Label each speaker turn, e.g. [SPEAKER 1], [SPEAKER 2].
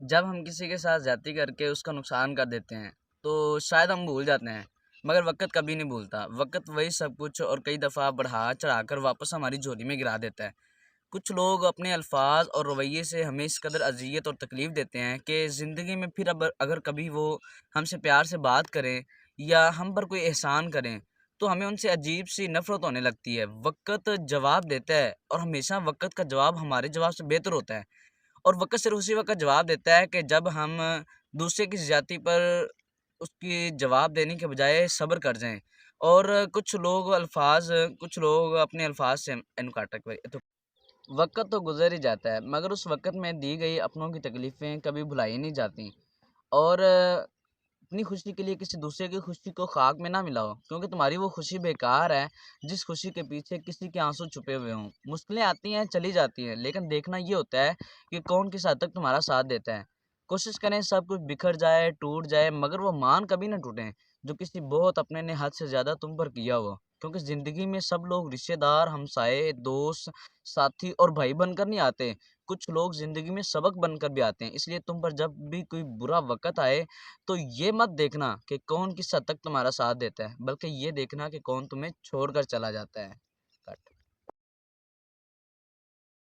[SPEAKER 1] جب ہم کسی کے ساتھ زیادتی کر کے اس کا نقصان کر دیتے ہیں تو شاید ہم بھول جاتے ہیں، مگر وقت کبھی نہیں بھولتا۔ وقت وہی سب کچھ اور کئی دفعہ بڑھا چڑھا کر واپس ہماری جھولی میں گرا دیتا ہے۔ کچھ لوگ اپنے الفاظ اور رویے سے ہمیں اس قدر اذیت اور تکلیف دیتے ہیں کہ زندگی میں پھر اب اگر کبھی وہ ہم سے پیار سے بات کریں یا ہم پر کوئی احسان کریں تو ہمیں ان سے عجیب سی نفرت ہونے لگتی ہے۔ وقت جواب دیتا ہے اور ہمیشہ وقت کا جواب ہمارے جواب سے بہتر ہوتا ہے، اور وقت صرف اسی وقت جواب دیتا ہے کہ جب ہم دوسرے کی زیادتی پر اس کی جواب دینے کے بجائے صبر کر جائیں۔ اور کچھ لوگ اپنے الفاظ سے وقت تو گزر ہی جاتا ہے مگر اس وقت میں دی گئی اپنوں کی تکلیفیں کبھی بھلائی نہیں جاتی، اور اپنی خوشی کے لیے کسی دوسرے کی خوشی کو خاک میں نہ ملاؤ، کیونکہ تمہاری وہ خوشی بیکار ہے جس خوشی کے پیچھے کسی کے آنسو چھپے ہوئے ہوں۔ مشکلیں آتی ہیں چلی جاتی ہیں، لیکن دیکھنا یہ ہوتا ہے کہ کون کس حد تک تمہارا ساتھ دیتا ہے۔ کوشش کریں سب کچھ بکھر جائے، ٹوٹ جائے، مگر وہ مان کبھی نہ ٹوٹیں جو کسی بہت اپنے نے حد سے زیادہ تم پر کیا ہو، کیونکہ زندگی میں سب لوگ رشتے دار، ہمسائے، دوست، ساتھی اور بھائی بن کر نہیں آتے۔ کچھ لوگ زندگی میں سبق بن کر بھی آتے ہیں، اس لیے تم پر جب بھی کوئی برا وقت آئے تو یہ مت دیکھنا کہ کون کس حد تک تمہارا ساتھ دیتا ہے، بلکہ یہ دیکھنا کہ کون تمہیں چھوڑ کر چلا جاتا ہے۔